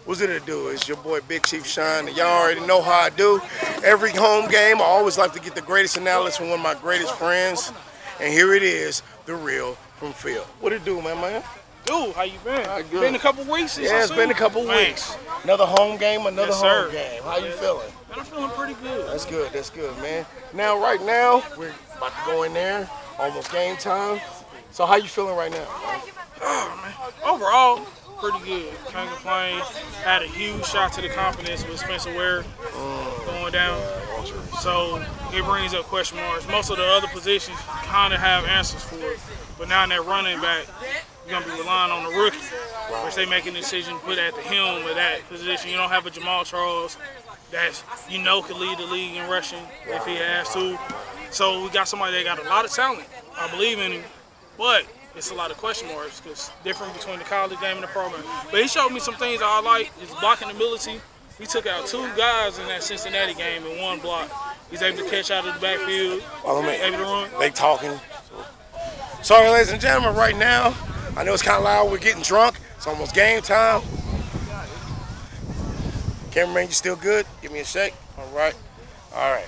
What's it to do? It's your boy Big Chief Shawn. Y'all already know how I do. Every home game, I always like to get the greatest analysis from one of my greatest friends. And here it is, the Real from Phil. What it do, man? Dude, how you been? Good. Been a couple weeks since Yeah, it's been a couple weeks. Another home game, another home game. How you feeling? Man, I'm feeling pretty good. That's good, man. Now, right now, we're about to go in there. Almost game time. So how you feeling right now? Oh, man. Overall, pretty good. Can't complain. Had a huge shot to the confidence with Spencer Ware going down. So it brings up question marks. Most of the other positions kind of have answers for it. But now in that running back, you're going to be relying on the rookie, which they making a decision to put at the helm of that position. You don't have a Jamal Charles that could lead the league in rushing if he has to. So we got somebody that got a lot of talent. I believe in him. But it's a lot of question marks because different between the college game and the program. But he showed me some things I like. His blocking ability. He took out 2 guys in that Cincinnati game in 1 block. He's able to catch out of the backfield. Able to run. They talking. Sorry, ladies and gentlemen, right now, I know it's kind of loud. We're getting drunk. It's almost game time. Cameraman, you still good? Give me a shake. All right.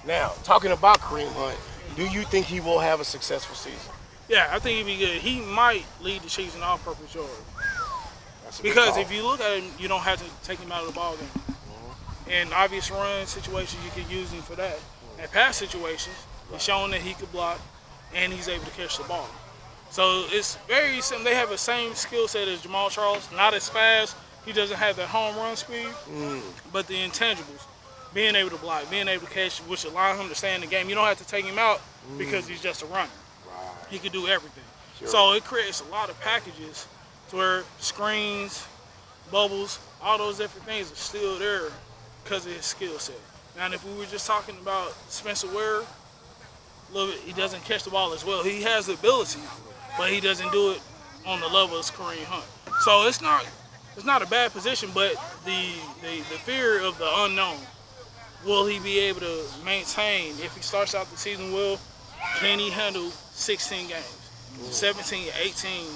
Now, talking about Kareem Hunt, do you think he will have a successful season? Yeah, I think he'd be good. He might lead the Chiefs in all-purpose yards. Because if you look at him, you don't have to take him out of the ball game. In obvious run situations, you can use him for that. In pass situations, he's shown that he could block and he's able to catch the ball. So it's very simple. They have the same skill set as Jamal Charles. Not as fast. He doesn't have the home run speed, but the intangibles, being able to block, being able to catch, which allow him to stay in the game. You don't have to take him out because he's just a runner. He can do everything. Sure. So it creates a lot of packages to where screens, bubbles, all those different things are still there because of his skill set. Now, if we were just talking about Spencer Ware, he doesn't catch the ball as well. He has the ability, but he doesn't do it on the level as Kareem Hunt. So it's not a bad position, but the fear of the unknown. Will he be able to maintain if he starts out the season well? Can he handle 16 games, 17, 18,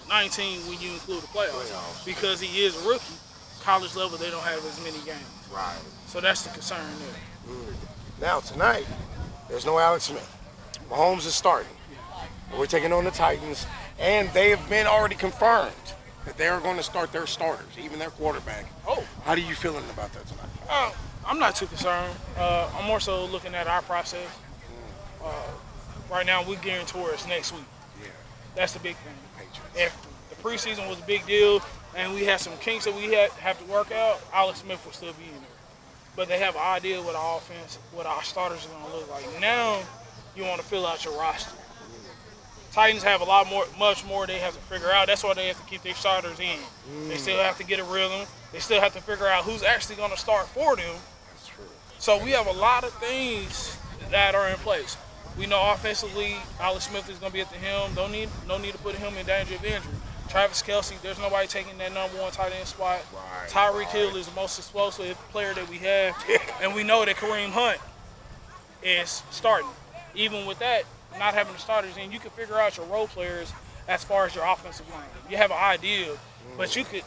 19 when you include the playoffs? Because he is a rookie, college level, they don't have as many games. Right. So that's the concern there. Now, tonight, there's no Alex Smith. Mahomes is starting. We're taking on the Titans, and they have been already confirmed that they are going to start their starters, even their quarterback. Oh. How do you feeling about that tonight? I'm not too concerned. I'm more so looking at our process. Right now, we're gearing towards next week. Yeah. That's the big thing. If the preseason was a big deal and we had some kinks that we have to work out, Alex Smith will still be in there. But they have an idea what our offense, what our starters are going to look like. Now, you want to fill out your roster. Titans have much more they have to figure out. That's why they have to keep their starters in. They still have to get a rhythm. They still have to figure out who's actually going to start for them. That's true. So we have a lot of things that are in place. We know offensively, Alex Smith is going to be at the helm. No need to put him in danger of injury. Travis Kelce, there's nobody taking that #1 tight end spot. Tyreek Hill is the most explosive player that we have. And we know that Kareem Hunt is starting. Even with that, not having the starters in, you can figure out your role players as far as your offensive line. You have an idea, but you could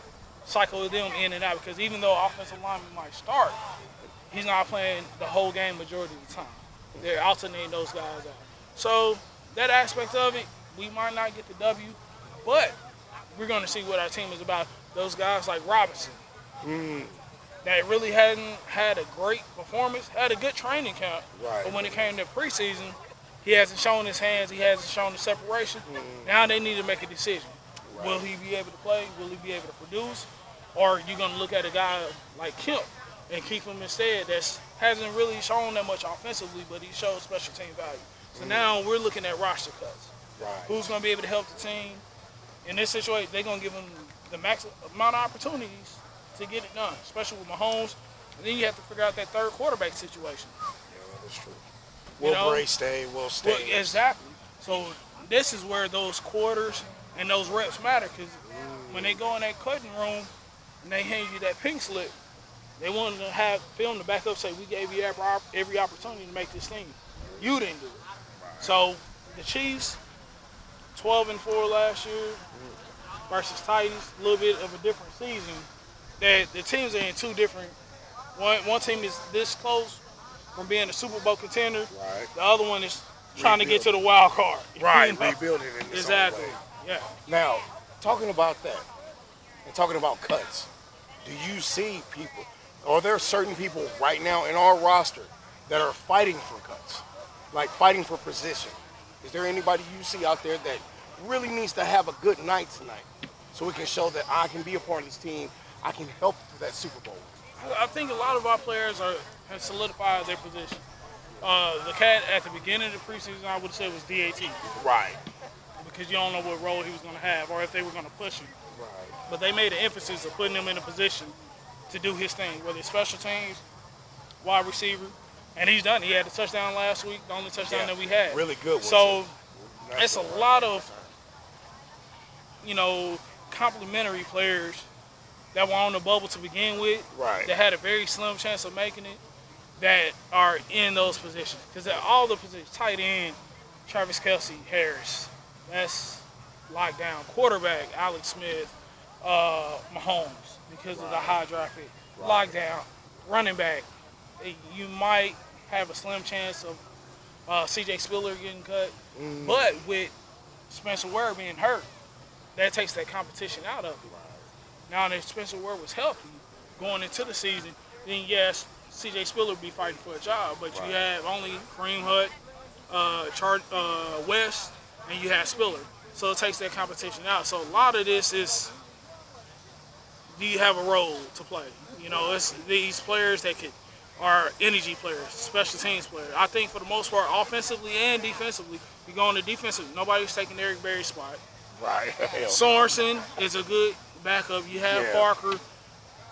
cycle them in and out because even though offensive lineman might start, he's not playing the whole game majority of the time. They're alternating those guys out. So that aspect of it, we might not get the W, but we're going to see what our team is about. Those guys like Robinson, that really hadn't had a great performance, had a good training camp, but when it came to preseason, he hasn't shown his hands, he hasn't shown the separation. Now they need to make a decision. Will he be able to play? Will he be able to produce? Or are you going to look at a guy like Kemp and keep him instead that hasn't really shown that much offensively, but he shows special team value. So now we're looking at roster cuts. Who's going to be able to help the team? In this situation, they're going to give him the max amount of opportunities to get it done, especially with Mahomes. And then you have to figure out that third quarterback situation. Yeah, that's true. Will Bray stay? Will stay? Well, exactly. So this is where those quarters and those reps matter because when they go in that cutting room and they hand you that pink slip, they want to have film to back up, say, we gave you every opportunity to make this team. You didn't do it. So the Chiefs, 12-4 last year versus Titans, a little bit of a different season. that the teams are in two different. One team is this close from being a Super Bowl contender. Right. The other one is trying to get to Rebuilding. the wild card. Right, You know? rebuilding in its own Exactly. way. Yeah. Now, talking about that and talking about cuts, do you see people, are there certain people right now in our roster that are fighting for cuts, like fighting for position? Is there anybody you see out there that really needs to have a good night tonight so we can show that I can be a part of this team, I can help for that Super Bowl? I think a lot of our players have solidified their position. The cat at the beginning of the preseason, I would say, was DAT. Right. Because you don't know what role he was going to have or if they were going to push him. Right. But they made an emphasis of putting him in a position to do his thing, whether it's special teams, wide receiver, and he's done. He had a touchdown last week, the only touchdown that we had. Really good one. So too. it's a lot of, complimentary players that were on the bubble to begin with, Right. that had a very slim chance of making it, that are in those positions. Because all the positions, tight end, Travis Kelce, Harris, that's locked down. Quarterback, Alex Smith, Mahomes, because of the high draft pick. Locked down. Running back, you might have a slim chance of C.J. Spiller getting cut. But with Spencer Ware being hurt, that takes that competition out of it. Now, if Spencer Ware was healthy going into the season, then yes, C.J. Spiller would be fighting for a job. But you have only Kareem Hunt, West, and you have Spiller. So it takes that competition out. So a lot of this is, do you have a role to play? It's these players that are energy players, special teams players. I think for the most part, offensively and defensively, you go on the defensive, nobody's taking Eric Berry's spot. Right. Sorensen is a good backup. You have Yeah. Parker.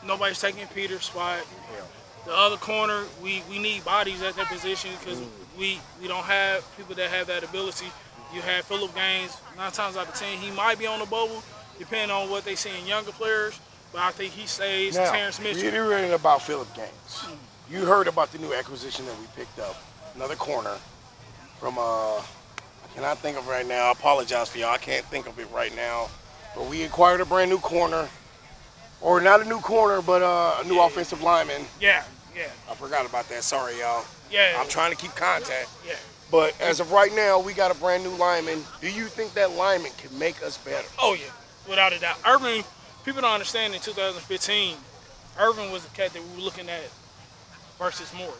Nobody's taking Peter's spot. The other corner, we need bodies at that position because we don't have people that have that ability. You have Phillip Gaines. 9 times out of 10, he might be on the bubble, depending on what they see in younger players. But I think he stays. Now, Terrence Mitchell. reiterating about Phillip Gaines, you heard about the new acquisition that we picked up, another corner from I cannot think of it right now. I apologize for y'all. I can't think of it right now. But we acquired a brand new corner, or not a new corner, but a new offensive lineman. Yeah. I forgot about that. Sorry, y'all. Yeah. I'm trying to keep contact. Yeah. But as of right now, we got a brand new lineman. Do you think that lineman can make us better? Oh, yeah. Without a doubt. Irvin, people don't understand in 2015, Irvin was the cat that we were looking at versus Morris.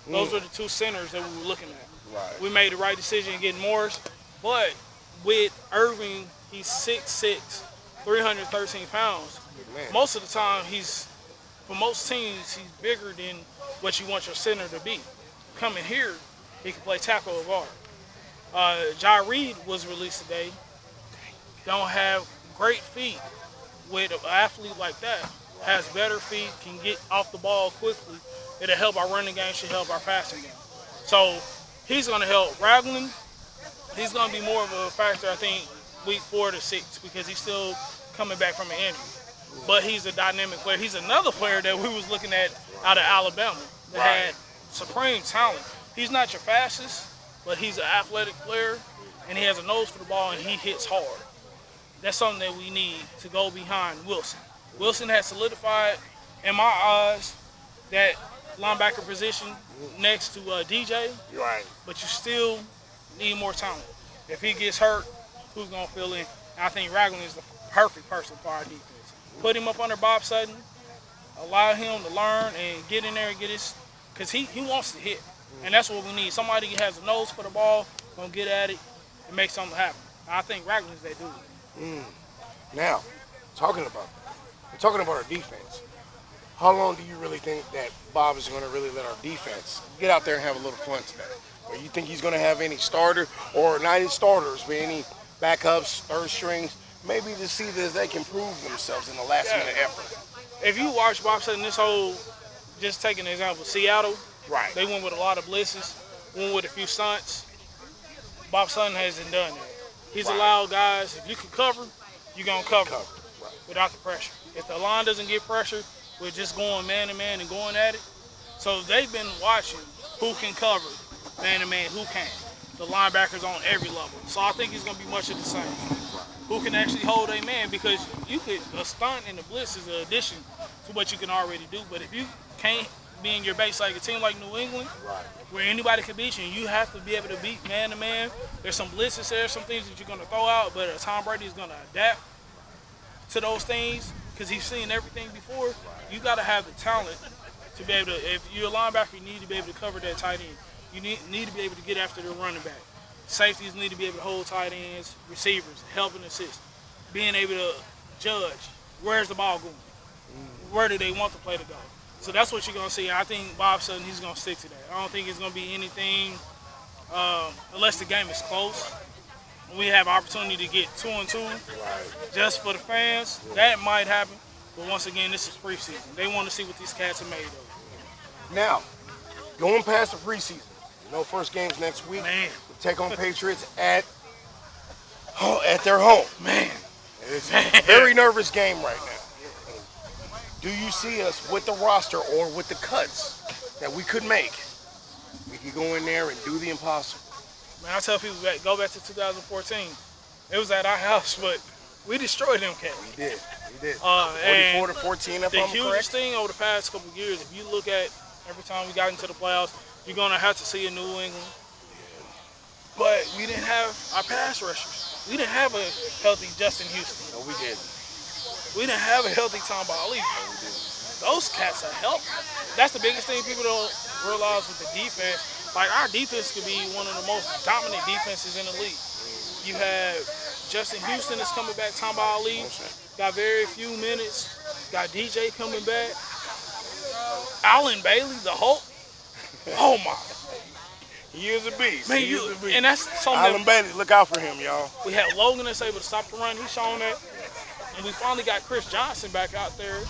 Those were the two centers that we were looking at. Right. We made the right decision in getting Morris, but with Irving, he's 6'6", 313 pounds. Man. Most of the time, for most teams, he's bigger than what you want your center to be. Coming here, he can play tackle or guard. Jai Reed was released today. Don't have great feet. With an athlete like that, has better feet, can get off the ball quickly. It'll help our running game, should help our passing game. So he's going to help. Ragland, he's going to be more of a factor, I think, week 4 to 6, because he's still coming back from an injury. But he's a dynamic player. He's another player that we was looking at out of Alabama that had supreme talent. He's not your fastest, but he's an athletic player, and he has a nose for the ball, and he hits hard. That's something that we need to go behind Wilson. Wilson has solidified, in my eyes, that linebacker position next to DJ, Right. but you still need more talent. If he gets hurt, who's going to fill in? And I think Ragland is the perfect person for our defense. Put him up under Bob Sutton, allow him to learn and get in there and get his, because he wants to hit. And that's what we need. Somebody who has a nose for the ball, going to get at it and make something happen. I think Ragland is that dude. Now, talking about that, we're talking about our defense. How long do you really think that Bob is going to really let our defense get out there and have a little fun today? Or you think he's going to have any starter, or not any starters, but any backups, third strings, maybe to see that they can prove themselves in the last minute effort? If you watch Bob Sutton, this whole, just taking an example, Seattle, Right. they went with a lot of blitzes, went with a few stunts. Bob Sutton hasn't done that. He's allowed guys, if you can cover, you're going to cover without the pressure. If the line doesn't get pressure, we're just going man-to-man and going at it. So they've been watching who can cover man-to-man, who can't. The linebackers on every level. So I think it's going to be much of the same. Who can actually hold a man, because you could, a stunt and a blitz is an addition to to what you can already do. But if you can't be in your base like a team like New England, Right. where anybody can beat you, and you have to be able to beat man to man. There's some blitzes there, some things that you're going to throw out, but Tom Brady is going to adapt to those things because he's seen everything before. You got to have the talent to be able to. If you're a linebacker, you need to be able to cover that tight end. You need to be able to get after the running back. Safeties need to be able to hold tight ends, receivers, help and assist. Being able to judge where's the ball going, where do they want the play to go. So that's what you're going to see. I think Bob Sutton, he's going to stick to that. I don't think it's going to be anything unless the game is close. We have opportunity to get 2-2 just for the fans. That might happen. But once again, this is preseason. They want to see what these cats are made of. Now, going past the preseason, first game's next week. Man. We take on Patriots at their home. Man. It's a very nervous game right now. Do you see us with the roster or with the cuts that we could make? We could go in there and do the impossible. Man, I tell people, go back to 2014. It was at our house, but we destroyed them cats. We did. And 44-14, if the I'm hugest correct. thing over the past couple of years, if you look at every time we got into the playoffs, you're going to have to see a New England. But we didn't have our pass rushers. We didn't have a healthy Justin Houston. No, we didn't. We didn't have a healthy Tom Ali. Those cats are helping. That's the biggest thing people don't realize with the defense. Like, our defense could be one of the most dominant defenses in the league. You have Justin Houston is coming back, Tom Ali, got very few minutes. Got DJ coming back. Allen Bailey, the Hulk. Oh, my. He is a beast. Man, He is a beast. and that's something Allen Bailey, look out for him, y'all. we had Logan that's able to stop the run. He's shown that. And we finally got Chris Johnson back out there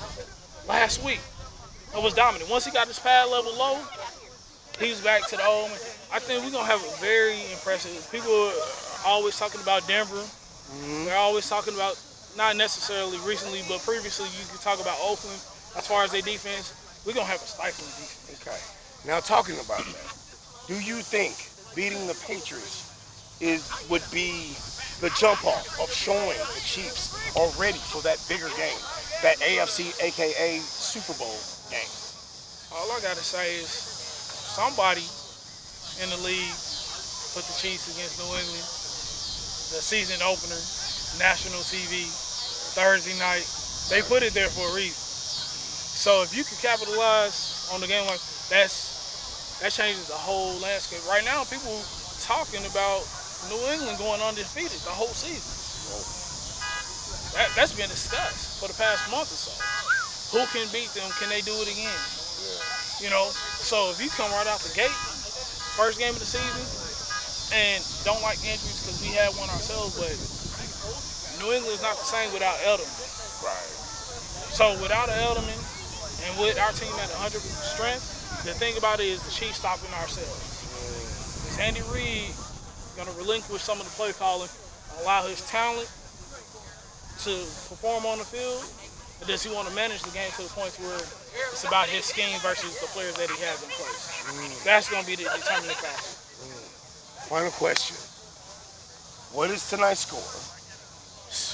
last week. It was dominant. Once he got his pad level low, he was back to the old man. I think we're going to have a very impressive. People are always talking about Denver. They're always talking about, not necessarily recently, but previously you could talk about Oakland. As far as their defense, we're going to have a stifling defense. Okay. Now, talking about that, do you think beating the Patriots would be the jump off of showing the Chiefs are ready for that bigger game, that AFC, a.k.a. Super Bowl game? All I got to say is somebody in the league put the Chiefs against New England. The season opener, national TV, Thursday night. They put it there for a reason. So if you can capitalize on the game like that changes the whole landscape. Right now, people talking about New England going undefeated the whole season. That's been discussed for the past month or so. Who can beat them? Can they do it again? So if you come right out the gate, first game of the season, and don't like injuries because we had one ourselves, but New England's not the same without Edelman. Right. So without Edelman and with our team at 100% strength, the thing about it is the Chiefs stopping ourselves. Is Andy Reid going to relinquish some of the play calling, allow his talent to perform on the field? Or does he want to manage the game to the point where it's about his scheme versus the players that he has in place? That's going to be the determining factor. Final question. What is tonight's score?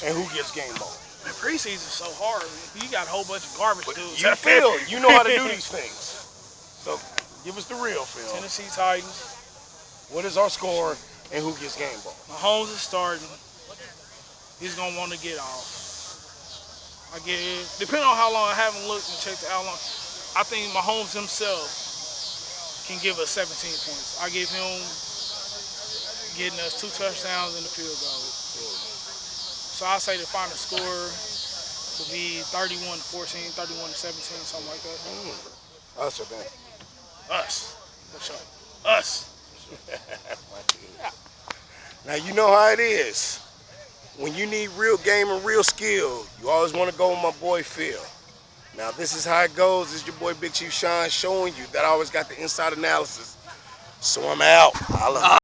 And who gets game ball? Man, preseason's so hard. You got a whole bunch of garbage dudes. You feel, you know how to do these things. So give us the real Phil. Tennessee Titans. What is our score and who gets game ball? Mahomes is starting. He's going to want to get off. I get it. Depending on how long I haven't looked and checked how long, I think Mahomes himself can give us 17 points. I give him getting us 2 touchdowns and the field goal. So I say the final score will be 31-14, 31-17, something like that. Us or them? Us. For sure. Us. Now you know how it is. When you need real game and real skill, you always want to go with my boy Phil. Now this is how it goes. This is your boy Big Chief Shawn showing you that I always got the inside analysis. So I'm out. Holla.